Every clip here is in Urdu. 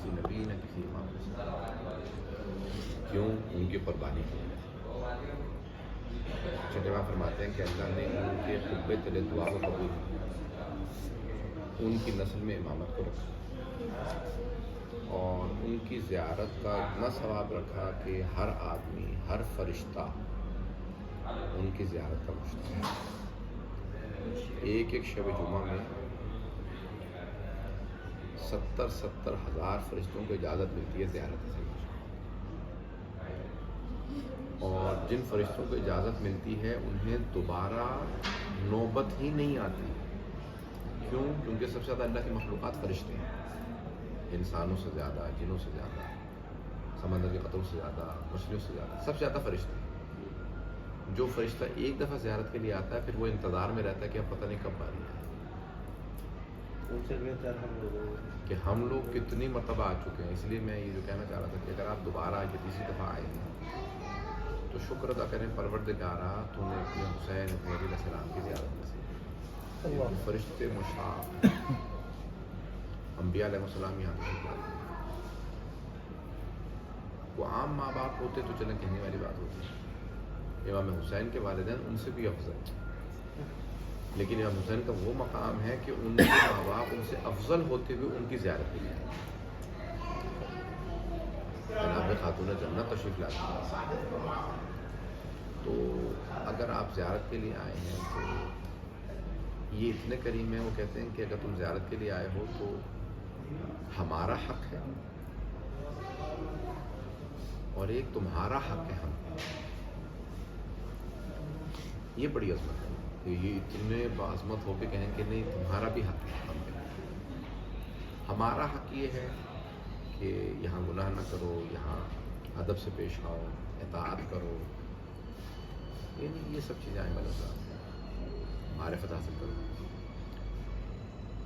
کسی نبی نہ کسی امام کیوں؟ ان کی قربانی کی وجہ سے۔ چھٹے ماں فرماتے ہیں کہ اللہ نے ان کے خطبے تلے دعا کو قبول کیا، ان کی نسل میں امامت کو رکھا اور ان کی زیارت کا اتنا ثواب رکھا کہ ہر آدمی، ہر فرشتہ ان کی زیارت کا مشتاق ہے۔ ایک ایک شب جمعہ میں 70 ہزار فرشتوں کو اجازت ملتی ہے زیارت سے، اور جن فرشتوں کو اجازت ملتی ہے انہیں دوبارہ نوبت ہی نہیں آتی۔ کیوں؟ کیونکہ سب سے زیادہ اللہ کی مخلوقات فرشتے ہیں، انسانوں سے زیادہ، جنوں سے زیادہ، سمندر کے قطروں سے زیادہ، مچھلیوں سے زیادہ، سب سے زیادہ فرشتے ہیں۔ جو فرشتہ ایک دفعہ زیارت کے لیے آتا ہے پھر وہ انتظار میں رہتا ہے کہ اب پتہ نہیں کب باری ہے، ان سے بہتر ہم لوگ کہ ہم لوگ کتنی مرتبہ آ چکے ہیں۔ اس لیے میں یہ جو کہنا چاہ رہا تھا کہ اگر آپ دوبارہ آئے، تیسری دفعہ آئے ہیں تو شکر ادا کریں، پروردگارا تو نے اپنے حسین ابن علی علیہ السلام کی زیارت نصیب کی۔ فرشتے مشتاق، انبیاء علیہ السلام یہاں تشریف لاتے ہیں۔ وہ عام ماں باپ ہوتے تو چلیں کہنے والی بات ہوتی ہے، امام حسین کے والدین ان سے بھی افضل ہیں، لیکن امام حسین کا وہ مقام ہے کہ ان کے ماں باپ ان سے افضل ہوتے ہوئے ان کی زیارت کے لیے آئے۔ جناب خاتون جنت تشریف لاتی ہیں، تو اگر آپ زیارت کے لیے آئے ہیں تو یہ اتنے کریم ہیں، وہ کہتے ہیں کہ اگر تم زیارت کے لیے آئے ہو تو ہمارا حق ہے اور ایک تمہارا حق ہے ہم پر۔ یہ بڑی عظمت ہے کہ یہ اتنے باعظمت ہو کے کہیں کہ نہیں تمہارا بھی حق ہے ہم پہ۔ ہمارا حق یہ ہے کہ یہاں گناہ نہ کرو، یہاں ادب سے پیش آؤ، اطاعت کرو، یہ سب چیزیں آئیں غلط، معرفت حاصل کرو،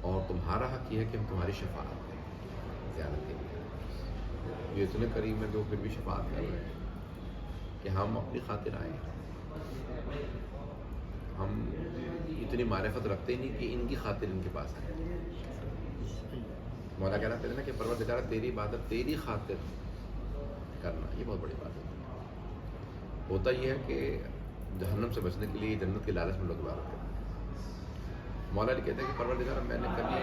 اور تمہارا حق یہ ہے کہ ہم تمہاری شفاعت کریں زیارت کے لیے۔ یہ اتنے قریب میں جو پھر بھی شفاعت کر رہے ہیں کہ ہم اپنی خاطر آئے ہیں، ہم اتنی معرفت رکھتے نہیں کہ ان کی خاطر ان کے پاس آئے۔ مولا کہنا چاہتے ہیں نا کہ پروردگارا تیری عبادت تیری خاطر کرنا، یہ بہت بڑی بات ہے۔ ہوتا یہ ہے کہ جہنم سے بچنے کے لیے جنت کے لالچ میں لوگ دعا کرتے ہیں۔ مولا علی کہتے ہیں کہ پروردگارا میں نے کبھی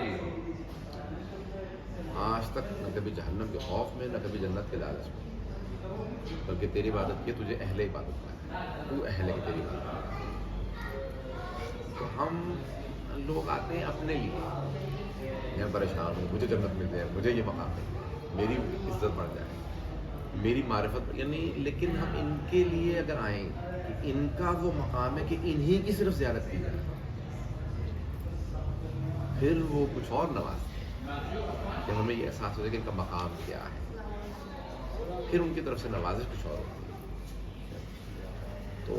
آج تک نہ کبھی جہنم کے خوف میں، نہ کبھی جنت کے لالچ میں، بلکہ تیری عبادت کی، تجھے اہل عبادت کا ہے، تو اہل کی تیری عبادت کا ہے۔ تو ہم لوگ آتے ہیں اپنے لیے، میں پریشان ہوں، مجھے جنت مل جائے، مجھے یہ مقام ہے، میری عزت بڑھ جائے، میری معرفت، یعنی لیکن ہم ان کے لیے اگر آئیں کہ ان کا وہ مقام ہے کہ انہی کی صرف زیارت کی جائے، پھر وہ کچھ اور نوازتے ہیں کہ ہمیں یہ احساس ہوتا ہے کہ ان کا مقام کیا ہے، پھر ان کی طرف سے نوازش کچھ اور ہوتی ہے۔ تو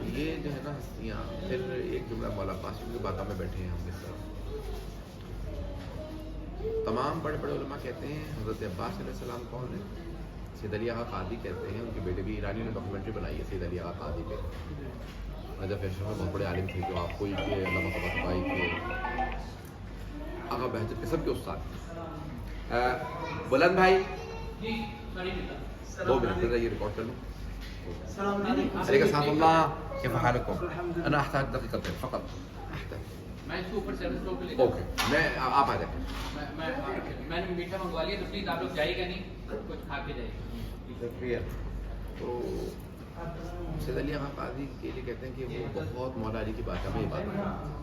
یہ جو ہے نا ہستیاں، پھر ایک جملہ مولا قاسم کی باتوں میں بیٹھے ہیں ہم اس طرف، تمام بڑے بڑے علماء کہتے ہیں حضرت عباس علیہ السلام کون ہے؟ سید علی آغا قادی کہتے ہیں، ان کی بیٹے بھی ایرانی نے ڈاکومنٹری بنائی ہے سید علی آغا قادی پہ، نجف اشرف میں بہت بڑے عالم تھے جو آپ کوئی کے علامہ طباطبائی کے، آغا بہجت کے، سب کے استاد۔ بلند بھائی 2 منٹ یہ ریکارڈ کر لوں۔ السلام علیکم۔ عليك السلام الله، كيف حالكم؟ انا احتاج دقيقتين فقط، احتاج۔ میں اس کو اوپر سے روک لے اوکے، میں آپ آ جائیں۔ میں نے میٹھا منگوا لیا تو پلیز آپ لوگ جائے گا نہیں، کچھ کھا کے جائے۔ شکریہ۔ تو سید علی آغا قاضی کے لیے کہتے ہیں کہ وہ بہت مولا علی کی باتوں میں عبادت کرتے ہیں،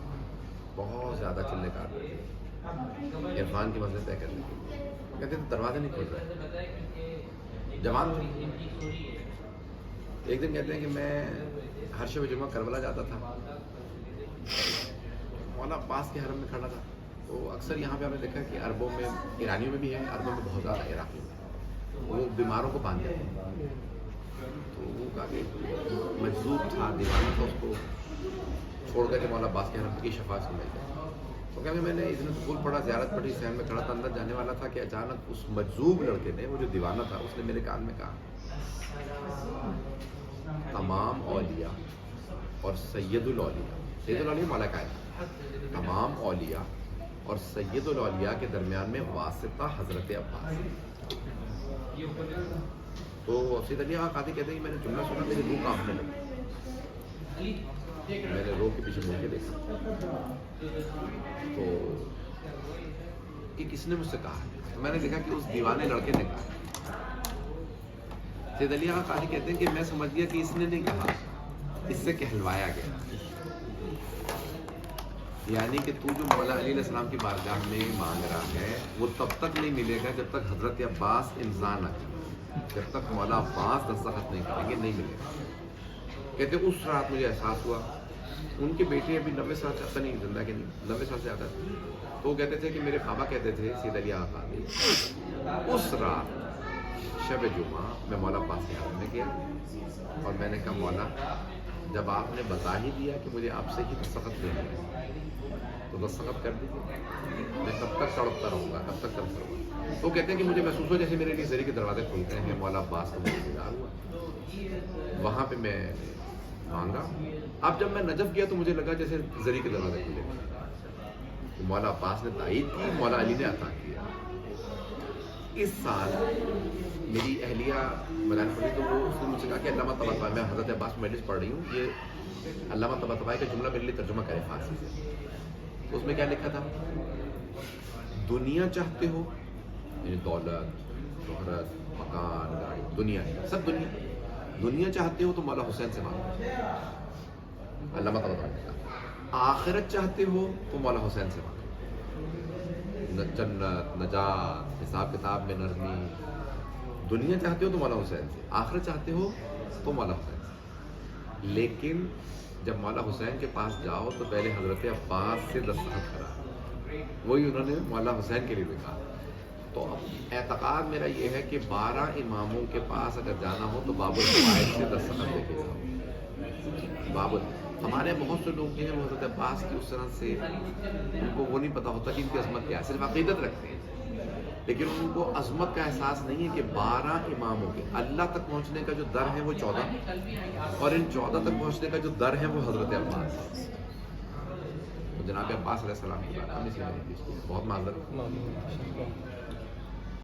بہت زیادہ چلے کار رہے تھے عرفان کی منزل طے کرنے کے لیے، کہتے تھے دروازے نہیں کھل رہے، جوان تھے۔ ایک دن کہتے ہیں کہ میں ہر شب جمعہ کربلا جاتا تھا، مولا پاس کے حرم میں کھڑا تھا، تو اکثر یہاں پہ ہم نے دیکھا کہ عربوں میں، ایرانیوں میں بھی ہے، عربوں میں بہت زیادہ، عراقیوں میں وہ بیماروں کو باندھتے ہیں، تو وہ کافی مجذوب تھا، دیوانہ تھا، اس کو چھوڑ کر کے مولا عباس کے حرم کی شفاعت سے مل گئے۔ تو کہ میں نے اتنا سکول پڑھا، زیارت پڑھی، سہن میں کھڑا تھا، اندر جانے والا تھا کہ اچانک اس مجذوب لڑکے نے، وہ جو دیوانہ تھا، اس نے میرے کان میں کہا تمام اولیاء اور سید الاولیاء، سید الاولیاء مولا کائنات، تمام اولیاء اور سید الاولیاء کے درمیان میں واسطہ حضرت عباس. تو سید علی آقا قادری کہتے ہیں کہ میں نے جملہ سنا میری روح کانپنے لگی. میں نے رو کے پیچھے مڑ کے دیکھا تو کہ کس نے مجھ سے کہا ہے. تو میں نے دیکھا کہ اس دیوانے لڑکے نے کہا. سید علی آقا قادری کہتے ہیں کہ میں سمجھ گیا کہ اس نے نہیں کہا, اس سے کہلوایا گیا. یعنی کہ تو جو مولا علی علیہ السلام کی بارگاہ میں مانگ رہا ہے وہ تب تک نہیں ملے گا جب تک حضرت عباس امضا نہ کریں, جب تک مولا عباس دستخط نہیں کریں گے نہیں ملے گا. کہتے اس رات مجھے احساس ہوا, ان کے بیٹے ابھی 90 سال سے نہیں زندہ کہ نہیں 90 سال سے زیادہ تھے, تو وہ کہتے تھے کہ میرے بابا کہتے تھے سید علی آقا قادری, اس رات شب جمعہ میں مولا عباس کے حال میں گیا اور میں نے کہا مولا جب آپ نے بتا ہی دیا کہ مجھے آپ سے ہی دستخط لینا ہے تو دستخط کر دیجیے, میں کب تک تڑپتا رہوں گا, کب تک تڑپتا رہوں گا. تو کہتے ہیں کہ مجھے محسوس ہو جیسے میرے لیے زری کے دروازے کھلتے ہیں. مولا عباس کا مجھے انتظار ہوا, وہاں پہ میں مانگا. اب جب میں نجف گیا تو مجھے لگا جیسے زری کے دروازے کھلے. تو مولا عباس نے تائید کی, مولا علی نے عطا کیا. اس سال میری اہلیہ مدان پڑھی تو وہ اس نے مجھ سے کہا کہ علامہ طباطبائی, میں حضرت عباس مجلس پڑھ رہی ہوں, یہ علامہ طباطبائی کا جملہ میرے لیے ترجمہ کرے فارسی سے. تو اس میں کیا لکھا تھا, دنیا چاہتے ہو یعنی دولت, شہرت, مکان, گاڑی, دنیا سب دنیا چاہتے ہو تو مولا حسین سے مانگو. علامہ طباطبائی نے کہا آخرت چاہتے ہو تو مولا حسین سے مانگو. جنت, نجات, حساب کتاب میں نرمی. دنیا چاہتے ہو تو مولا حسین سے, آخرت چاہتے ہو تو مولا حسین سے. لیکن جب مولا حسین کے پاس جاؤ تو پہلے حضرت عباس سے دستخط کرا. وہی انہوں نے مولا حسین کے لیے بھی کہا. تو اب اعتقاد میرا یہ ہے کہ 12 اماموں کے پاس اگر جانا ہو تو باب الفوائد سے دستخط لے کے جاؤ. ہمارے بہت سے لوگ ہیں وہ حضرت عباس کی اس طرح سے ان کو وہ نہیں پتہ ہوتا کہ ان کی عظمت کیا ہے, صرف عقیدت رکھتے ہیں لیکن ان کو عظمت کا احساس نہیں ہے کہ 12 اماموں کے اللہ تک پہنچنے کا جو در ہے وہ 14 اور ان 14 تک پہنچنے کا جو در ہے وہ حضرت عباس. جناب عباس علیہ السلام کی بات ہم اسی میں بہت معذرت.